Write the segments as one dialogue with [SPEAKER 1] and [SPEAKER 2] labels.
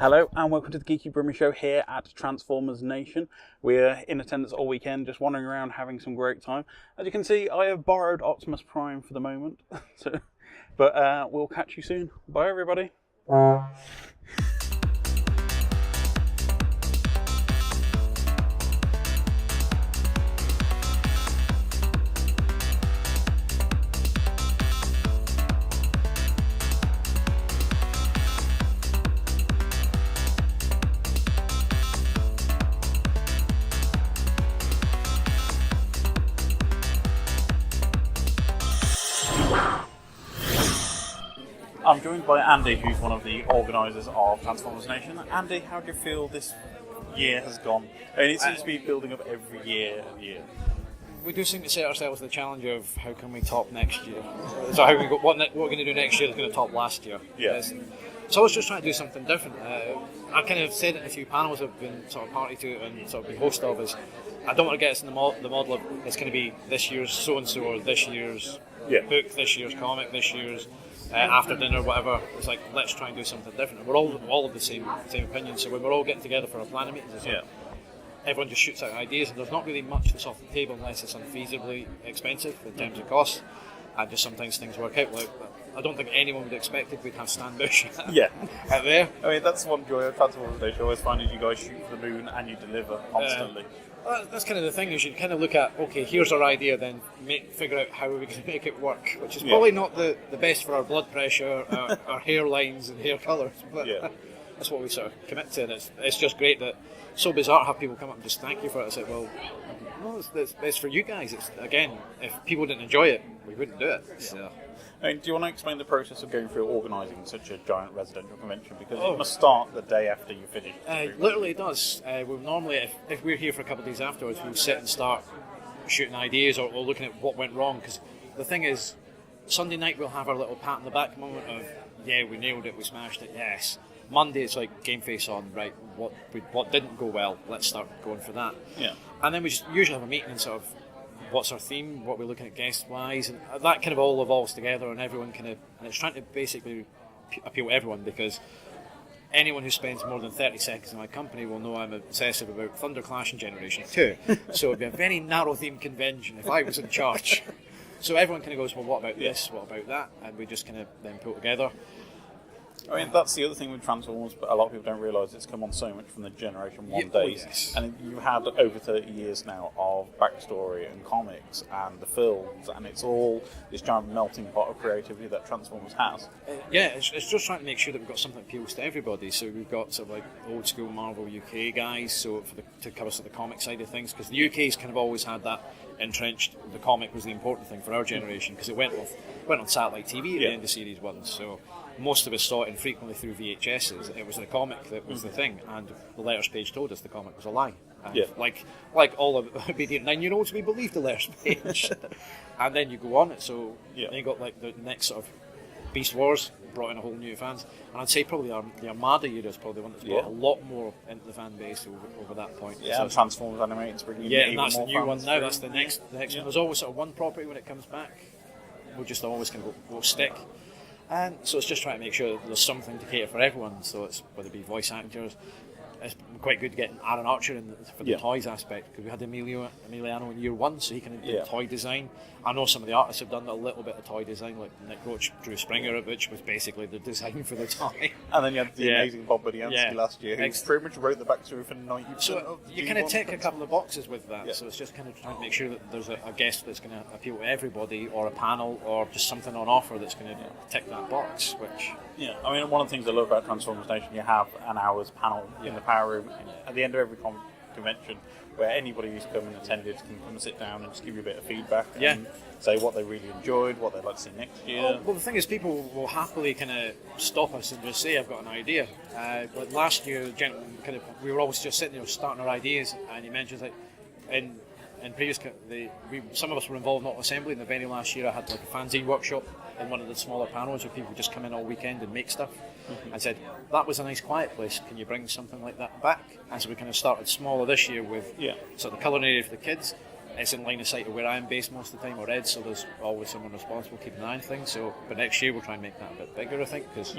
[SPEAKER 1] Hello and welcome to the Geeky Brummie Show here at Transformers Nation. We're in attendance all weekend, just wandering around having some great time. As you can see, I have borrowed Optimus Prime for the moment, but we'll catch you soon. Bye everybody. I'm joined by Andy, who's one of the organisers of Transformers Nation. Andy, how do you feel this year has gone? I mean, it seems to be building up every year and year.
[SPEAKER 2] We do seem to set ourselves the challenge of how can we top next year. So how we go, what we're going to do next year is going to top last year.
[SPEAKER 1] Yeah.
[SPEAKER 2] So I was just trying to do something different. I kind of said it in a few panels I've been sort of party to and sort of been host of, is I don't want to get us in the model of it's going to be this year's so-and-so or this year's book, this year's comic, this year's after dinner, whatever. It's like, let's try and do something different. And we're all of the same opinion. So when we're all getting together for our planning meetings, it's like, everyone just shoots out ideas, and there's not really much that's off the table unless it's unfeasibly expensive in terms of cost. And just sometimes things work out. Like, I don't think anyone would have expected we'd have Stan Bush out there.
[SPEAKER 1] I mean, that's one joy of Transformers Nation. I always find is you guys shoot for the moon and you deliver constantly.
[SPEAKER 2] Well, that's kind of the thing, is you kind of look at, okay, here's our idea, then figure out how we can make it work, which is probably not the best for our blood pressure, our hairlines and hair colours, but that's what we sort of commit to, and it's just great that so bizarre to have people come up and just thank you for it. I said, well, no, it's for you guys. It's, again, if people didn't enjoy it, we wouldn't do it. So.
[SPEAKER 1] I mean, do you want to explain the process of going through organising such a giant residential convention? Because it must start the day after you finish.
[SPEAKER 2] Literally it does. We'll normally, if we're here for a couple of days afterwards, we'll sit and start shooting ideas or looking at what went wrong. Because the thing is, Sunday night we'll have our little pat on the back moment of, yeah, we nailed it, we smashed it, yes. Monday it's like game face on, right, what didn't go well, let's start going for that.
[SPEAKER 1] Yeah.
[SPEAKER 2] And then we just usually have a meeting and sort of, what's our theme, what we're looking at guest-wise, and that kind of all evolves together, and everyone kind of, and it's trying to basically appeal to everyone, because anyone who spends more than 30 seconds in my company will know I'm obsessive about Thunder Clash and Generation 2. So it'd be a very narrow theme convention if I was in charge. So everyone kind of goes, well, what about this, what about that, and we just kind of then pull together.
[SPEAKER 1] I mean, that's the other thing with Transformers, but a lot of people don't realise it's come on so much from the Generation 1 days.
[SPEAKER 2] Yes.
[SPEAKER 1] And you've had over 30 years now of backstory and comics and the films, and it's all this giant melting pot of creativity that Transformers has.
[SPEAKER 2] It's just trying to make sure that we've got something that appeals to everybody. So we've got sort of like old school Marvel UK guys, so to cover sort of the comic side of things, because the UK's kind of always had that entrenched. The comic was the important thing for our generation, because it went on satellite TV at the end of Series 1, so most of us saw it infrequently through VHSs. It was the comic that was the thing, and the letters page told us the comic was a lie. And like all of obedient 9-year-olds, we believed the letters page. And then you go on it, so then you got like the next sort of Beast Wars brought in a whole new fans, and I'd say probably the Armada era is probably the one that's brought a lot more into the fan base over that point.
[SPEAKER 1] Yeah,
[SPEAKER 2] so
[SPEAKER 1] Transformers Animated's bringing in
[SPEAKER 2] and that's the new one now. That's the next one. There's always sort of one property when it comes back. We'll just always kind of go stick. And so it's just trying to make sure that there's something to cater for everyone. So it's whether it be voice actors. It's quite good getting Aaron Archer in for the toys aspect, because we had Emiliano in year 1, so he can do toy design. I know some of the artists have done a little bit of toy design, like Nick Roach drew Springer, which was basically the design for the toy.
[SPEAKER 1] And then you had the amazing Bob Budiansky last year, who pretty much wrote the backstory for 90%.
[SPEAKER 2] So you kind of tick a couple of boxes with that. So it's just kind of trying to make sure that there's a guest that's going to appeal to everybody, or a panel, or just something on offer that's going to tick that box. Which
[SPEAKER 1] I mean, one of the things I love about Transformers Nation, you have an hour's panel in the power room at the end of every convention, where anybody who's come and attended can come and sit down and just give you a bit of feedback and say what they really enjoyed, what they'd like to see next year.
[SPEAKER 2] Well, the thing is, people will happily kind of stop us and just say, I've got an idea. But last year, we were always just sitting there starting our ideas, and he mentions like in previous, some of us were involved in Auto Assembly. In the very last year, I had like a fanzine workshop in one of the smaller panels where people would just come in all weekend and make stuff. And said, that was a nice quiet place, can you bring something like that back? And so we kind of started smaller this year with sort of the colouring area for the kids. It's in line of sight of where I'm based most of the time, or Ed, so there's always someone responsible keeping an eye on things. So, but next year we'll try and make that a bit bigger, I think, because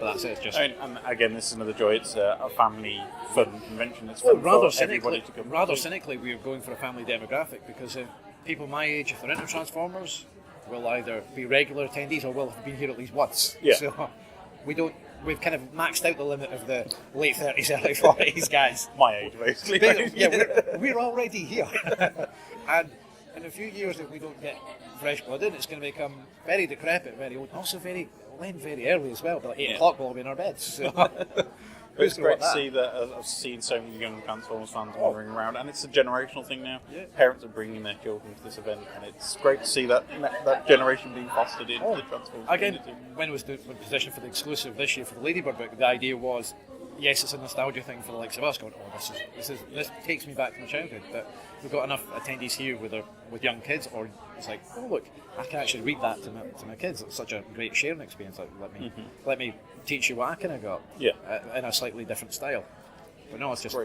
[SPEAKER 2] but that's it. It's just
[SPEAKER 1] and again, this is another joy. It's a family fun convention. It's fun
[SPEAKER 2] rather
[SPEAKER 1] for everybody to come.
[SPEAKER 2] cynically, we're going for a family demographic because people my age, if they're into Transformers, will either be regular attendees or will have been here at least once.
[SPEAKER 1] Yeah.
[SPEAKER 2] So we've kind of maxed out the limit of the late 30s, early 40s guys.
[SPEAKER 1] My age, basically.
[SPEAKER 2] Yeah, we're already here. And in a few years, if we don't get fresh blood in, it's going to become very decrepit, very old, also very early as well. But like 8 o'clock, we'll all be in our beds. So.
[SPEAKER 1] But it's great to see that I've seen so many young Transformers fans wandering around, and it's a generational thing now. Yeah. Parents are bringing their children to this event, and it's great to see that generation being fostered into the Transformers community.
[SPEAKER 2] When it was the position for the exclusive this year for the Ladybird book, the idea was, yes, it's a nostalgia thing for the likes of us, going, this takes me back to my childhood, but we've got enough attendees here with young kids, or it's like, oh look, I can actually read that to my kids. It's such a great sharing experience. Like, let me teach you what I kind of got, in a slightly different style. But no, it's just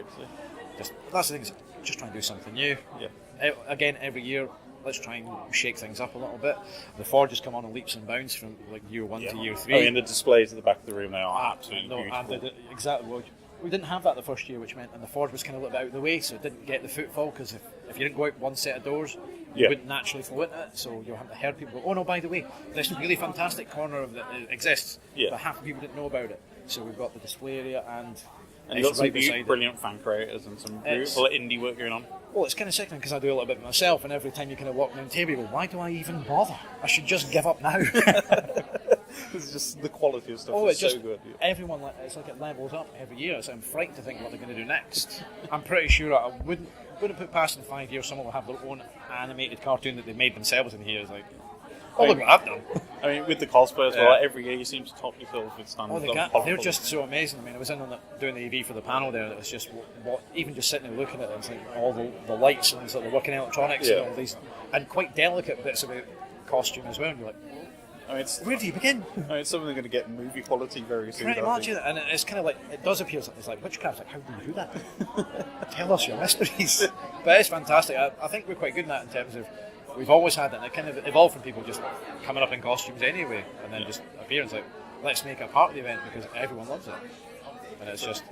[SPEAKER 2] that's the thing. Just try and do something new. Yeah. Again, every year, let's try and shake things up a little bit. The Forge has come on in leaps and bounds from like year 1 to year 3.
[SPEAKER 1] I mean, the displays at the back of the room, they are absolutely beautiful.
[SPEAKER 2] Exactly. We didn't have that the first year, which meant and the Forge was kind of a little bit out of the way, so it didn't get the footfall, because if you didn't go out one set of doors, you wouldn't naturally flow into it, so you'll have to hear people go, oh no, by the way, this really fantastic corner that exists, but half the people didn't know about it. So we've got the display area, and
[SPEAKER 1] you've got some brilliant fan creators and some beautiful indie work going on.
[SPEAKER 2] Well, it's kind of sickening because I do a little bit myself, and every time you kind of walk down the table, you go, why do I even bother? I should just give up now.
[SPEAKER 1] It's just the quality of stuff is so good.
[SPEAKER 2] Everyone, it's like it levels up every year, so I'm frightened to think what they're going to do next. I'm pretty sure I wouldn't put past in 5 years someone will have their own animated cartoon that they made themselves in here. It's like, look what I've done.
[SPEAKER 1] I mean, with the cosplay as well, every year you seem to top yourself with stands.
[SPEAKER 2] They're just so amazing. I mean, I was in on doing the AV for the panel there, and it was just even just sitting there looking at it, it's like all the lights and sort of working electronics and all these, and quite delicate bits about costume as well. And you're like, where do you begin?
[SPEAKER 1] It's something they're going to get movie quality very soon.
[SPEAKER 2] Pretty much, and it's kind of like, it does appeal. It's like witchcraft. Like, how do you do that? Tell us your mysteries. But it's fantastic. I think we're quite good in that in terms of we've always had that, and it kind of evolved from people just coming up in costumes anyway, and then just appearing. It's like, let's make it a part of the event because everyone loves it. And it's just,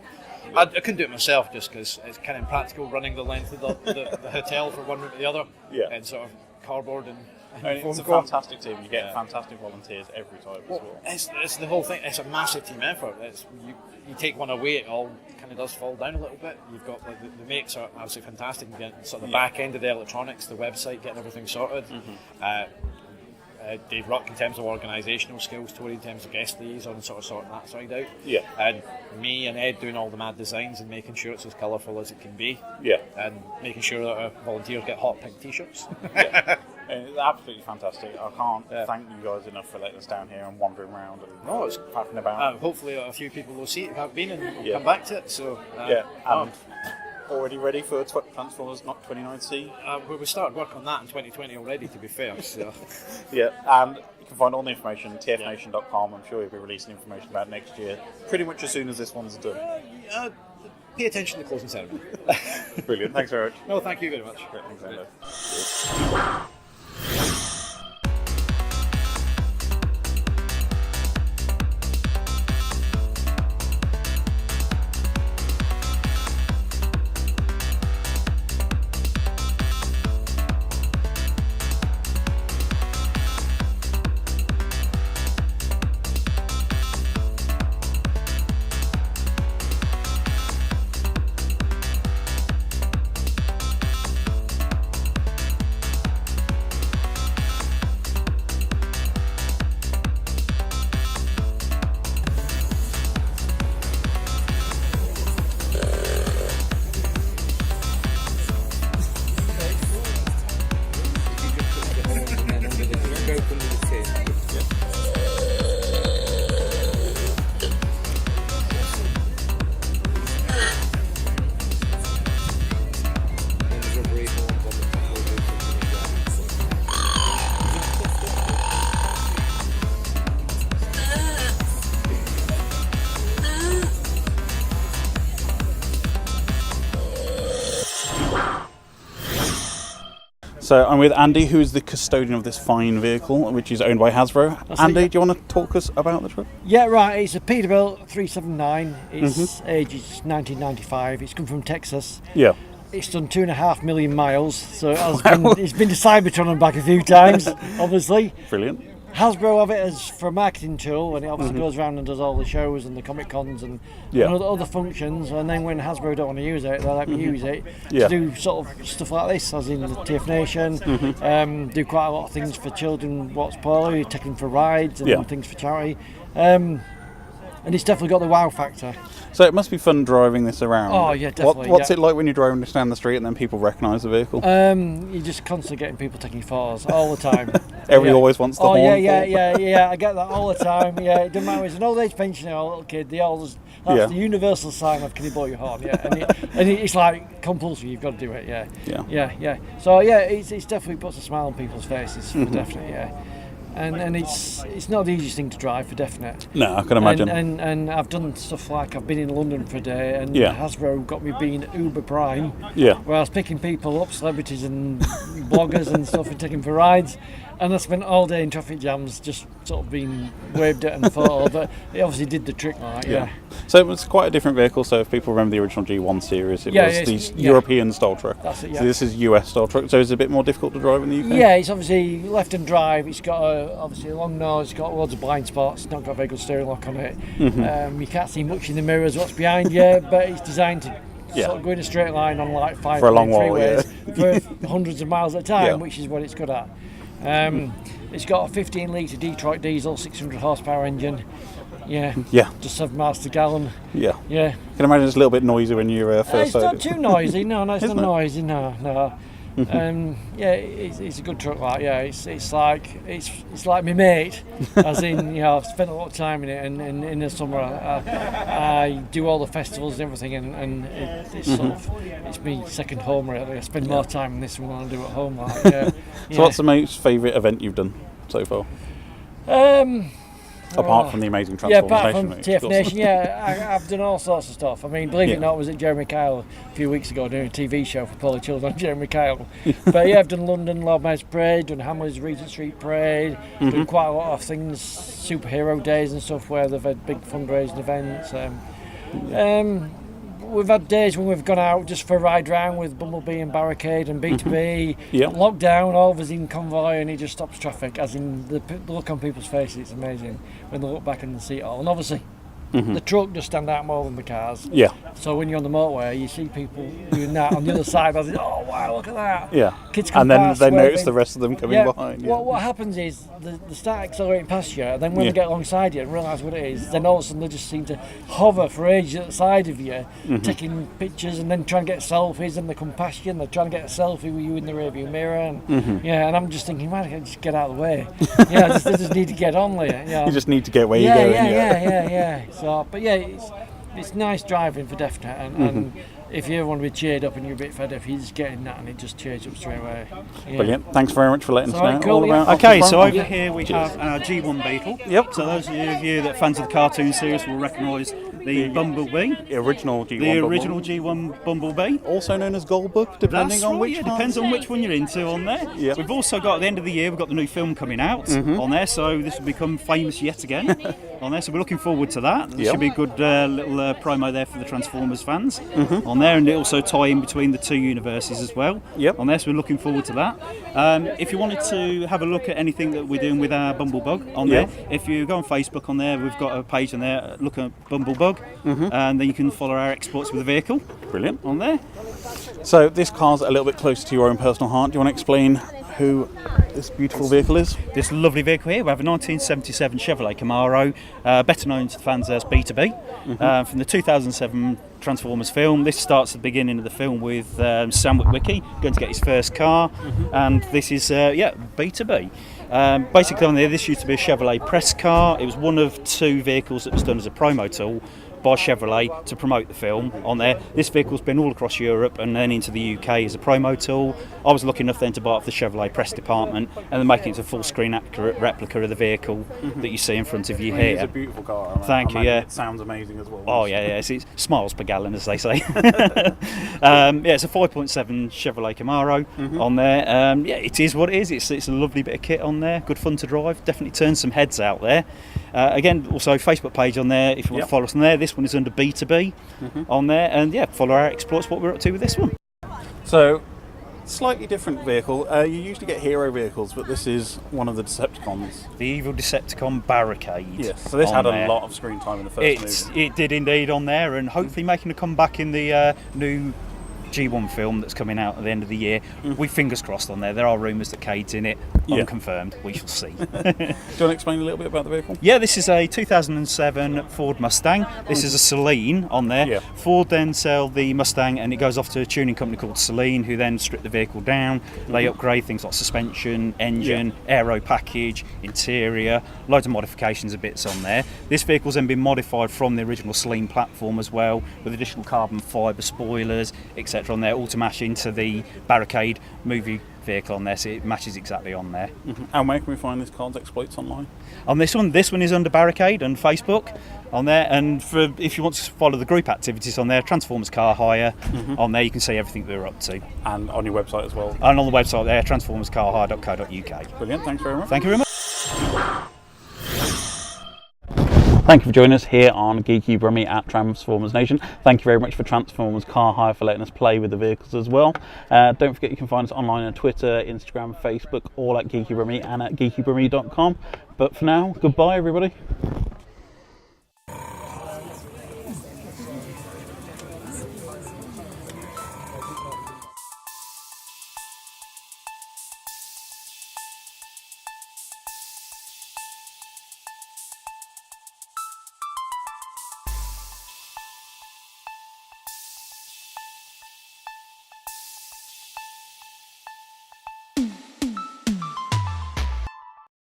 [SPEAKER 2] I couldn't do it myself just because it's kind of impractical running the length of the hotel from one room to the other, and sort of cardboard and
[SPEAKER 1] it's a fantastic team. You get fantastic volunteers every time as well.
[SPEAKER 2] It's the whole thing. It's a massive team effort. You take one away, it all kind of does fall down a little bit. You've got like the mates are absolutely fantastic. You get sort of the back end of the electronics, the website, getting everything sorted. Dave Ruck in terms of organisational skills, Tori in terms of guest liaison, sort of sorting that side out. And me and Ed doing all the mad designs and making sure it's as colourful as it can be. And making sure that our volunteers get hot pink t-shirts.
[SPEAKER 1] It's absolutely fantastic. I can't thank you guys enough for letting us down here and wandering around and
[SPEAKER 2] it's
[SPEAKER 1] faffing about.
[SPEAKER 2] Hopefully a few people will see it who haven't been and will come back to it. So
[SPEAKER 1] and already ready for Transformers 29C?
[SPEAKER 2] Well, we started work on that in 2020 already, to be fair. So.
[SPEAKER 1] And you can find all the information at TFNation.com. I'm sure you'll be releasing information about next year pretty much as soon as this one's done.
[SPEAKER 2] Pay attention to the closing ceremony.
[SPEAKER 1] Brilliant. Thanks very much.
[SPEAKER 2] No, thank you very much.
[SPEAKER 1] Great. Thanks, Andy. So I'm with Andy, who is the custodian of this fine vehicle, which is owned by Hasbro. Andy, do you want to talk us about the truck?
[SPEAKER 3] Yeah, right. It's a Peterbilt 379. Its age is 1995. It's come from Texas.
[SPEAKER 1] Yeah.
[SPEAKER 3] It's done 2.5 million miles, so it's been to Cybertron and back a few times, obviously.
[SPEAKER 1] Brilliant.
[SPEAKER 3] Hasbro have it as for a marketing tool, and it obviously goes around and does all the shows and the Comic Cons and other functions. And then when Hasbro don't want to use it, they let me use it to do sort of stuff like this, as in the TFNation. Do quite a lot of things for children, what's poorly, take them for rides and things for charity. And it's definitely got the wow factor.
[SPEAKER 1] So it must be fun driving this around.
[SPEAKER 3] Oh yeah, definitely.
[SPEAKER 1] What's it like when you're driving this down the street and then people recognise the vehicle?
[SPEAKER 3] You're just constantly getting people taking photos all the time.
[SPEAKER 1] Everybody always wants the horn.
[SPEAKER 3] Yeah. I get that all the time. Yeah, it doesn't matter if it's an old age pensioner or a little kid. They always that's the universal sign of "Can you blow your horn?" Yeah, and it's like compulsory. You've got to do it. Yeah. So it's definitely puts a smile on people's faces for definite. Yeah. And it's not the easiest thing to drive for definite.
[SPEAKER 1] No, I can imagine.
[SPEAKER 3] And I've done stuff like I've been in London for a day, and Hasbro got me being Uber Prime.
[SPEAKER 1] Yeah.
[SPEAKER 3] Where I was picking people up, celebrities and bloggers and stuff, and taking them for rides. And I spent all day in traffic jams, just sort of being waved at and photoed. But it obviously did the trick, like
[SPEAKER 1] So it was quite a different vehicle. So if people remember the original G1 series, it was these European style truck.
[SPEAKER 3] That's it. Yeah.
[SPEAKER 1] So this is US style truck. So is it a bit more difficult to drive in the UK?
[SPEAKER 3] Yeah, it's obviously left-hand drive. It's got obviously a long nose. It's got loads of blind spots. It's not got a very good steering lock on it. You can't see much in the mirrors what's behind you, but it's designed to sort of go in a straight line on like 5
[SPEAKER 1] for a long while,
[SPEAKER 3] freeways for hundreds of miles at a time, which is what it's good at. It's got a 15 litre Detroit diesel, 600 horsepower engine. Yeah. Just 7 miles to gallon. Yeah.
[SPEAKER 1] I can imagine it's a little bit noisy when you first.
[SPEAKER 3] It's not too noisy. No, it's not noisy. No. It's a good truck. Like, it's like my mate. As in, I've spent a lot of time in it, and in the summer I do all the festivals and everything, and it's sort of it's my second home really. I spend more time in this than I do at home. Like,
[SPEAKER 1] So what's the most favourite event you've done so far? Apart from the amazing transformation.
[SPEAKER 3] Apart from TFNation, I've done all sorts of stuff. I mean, believe it or not, I was at Jeremy Kyle a few weeks ago doing a TV show for poorly children on Jeremy Kyle. But I've done London Lord Mayor's Parade, done Hamleys Regent Street Parade, done quite a lot of things, superhero days and stuff where they've had big fundraising events. We've had days when we've gone out just for a ride round with Bumblebee and Barricade and Beaterbee. Lockdown, all of us in convoy, and he just stops traffic. As in the look on people's faces, it's amazing when they look back and see it all. And obviously, the truck does stand out more than the cars.
[SPEAKER 1] Yeah.
[SPEAKER 3] So when you're on the motorway, you see people doing that on the other side. I think, oh wow, look at that.
[SPEAKER 1] Yeah.
[SPEAKER 3] Kids come
[SPEAKER 1] and then
[SPEAKER 3] past,
[SPEAKER 1] they notice the rest of them coming behind.
[SPEAKER 3] Yeah. What happens is they start accelerating past you, and then when they get alongside you and realise what it is, then all of a sudden they just seem to hover for ages at the side of you, taking pictures and then trying to get selfies, and they come past you and they're trying to get a selfie with you in the rearview mirror, and and I'm just thinking, man, I can just get out of the way. I just need to get on with it.
[SPEAKER 1] You just need to get where you're going.
[SPEAKER 3] Yeah. So, but it's nice driving for definite, and if you ever want to be cheered up and you're a bit fed up, you just get in that and it just cheers up straight away.
[SPEAKER 1] Brilliant. Thanks very much for letting us know
[SPEAKER 3] all
[SPEAKER 1] about
[SPEAKER 4] Okay, so over here we have our G1 Beetle.
[SPEAKER 1] Yep.
[SPEAKER 4] So those of you that are fans of the cartoon series will recognise the Bumblebee.
[SPEAKER 1] The original G1
[SPEAKER 4] The original G1 Bumblebee.
[SPEAKER 1] Also known as Goldbook, depending on which one.
[SPEAKER 4] Depends on which one you're into on there.
[SPEAKER 1] Yep.
[SPEAKER 4] We've also got, at the end of the year, we've got the new film coming out on there, so this will become famous yet again on there, so we're looking forward to that. There should be a good little promo there for the Transformers fans on there, and it also tie in between the two universes as well on there, so we're looking forward to that. If you wanted to have a look at anything that we're doing with our Bumblebug on there, if you go on Facebook on there, we've got a page on there, look at Bumblebug, and then you can follow our exports with the vehicle.
[SPEAKER 1] Brilliant.
[SPEAKER 4] On there.
[SPEAKER 1] So this car's a little bit closer to your own personal heart. Do you want to explain who this beautiful vehicle is?
[SPEAKER 4] This lovely vehicle here, we have a 1977 Chevrolet Camaro, better known to the fans as Beaterbee, from the 2007 Transformers film. This starts at the beginning of the film with Sam Witwicky going to get his first car, and this is Beaterbee. Basically on there, this used to be a Chevrolet press car. It was one of two vehicles that was done as a promo tool by Chevrolet to promote the film on there. This vehicle's been all across Europe and then into the UK as a promo tool. I was lucky enough then to buy it off the Chevrolet press department and then making it a full screen accurate replica of the vehicle that you see in front of you here.
[SPEAKER 1] It's a beautiful car.
[SPEAKER 4] Thank you. Yeah,
[SPEAKER 1] it sounds amazing as well.
[SPEAKER 4] Oh yeah, it's smiles per gallon, as they say. It's a 5.7 Chevrolet Camaro on there. Yeah, it is what it is. It's a lovely bit of kit on there. Good fun to drive. Definitely turns some heads out there. Again, also Facebook page on there if you want to follow us on there. This one is under Beaterbee on there, and yeah, follow our exploits. What we're up to with this one.
[SPEAKER 1] So, slightly different vehicle. You usually get hero vehicles, but this is one of the Decepticons.
[SPEAKER 4] The evil Decepticon Barricade.
[SPEAKER 1] Yes, so this had a lot of screen time in the first movie.
[SPEAKER 4] It did indeed on there, and hopefully making a comeback in the new G1 film that's coming out at the end of the year. We fingers crossed on there. There are rumours that Cade's in it. Unconfirmed. We shall see.
[SPEAKER 1] Do you want to explain a little bit about the vehicle?
[SPEAKER 4] Yeah, this is a 2007 Ford Mustang. This is a Celine on there.
[SPEAKER 1] Yeah.
[SPEAKER 4] Ford then sell the Mustang and it goes off to a tuning company called Celine, who then strip the vehicle down. They upgrade things like suspension, engine, aero package, interior, loads of modifications and bits on there. This vehicle's then been modified from the original Celine platform as well, with additional carbon fibre spoilers, etc. on there, all to match into the Barricade movie vehicle on there, so it matches exactly on there.
[SPEAKER 1] And where can we find this car's exploits online?
[SPEAKER 4] On this one is under Barricade on Facebook on there, and for if you want to follow the group activities on there, Transformers Car Hire on there, you can see everything we're up to.
[SPEAKER 1] And on your website as well?
[SPEAKER 4] And on the website there, transformerscarhire.co.uk.
[SPEAKER 1] Brilliant, thanks very much.
[SPEAKER 4] Thank you very much.
[SPEAKER 1] Thank you for joining us here on Geeky Brummie at Transformers Nation. Thank you very much for Transformers Car Hire for letting us play with the vehicles as well. Don't forget you can find us online on Twitter, Instagram, Facebook, all at Geeky Brummie and at geekybrummie.com. But for now, goodbye everybody.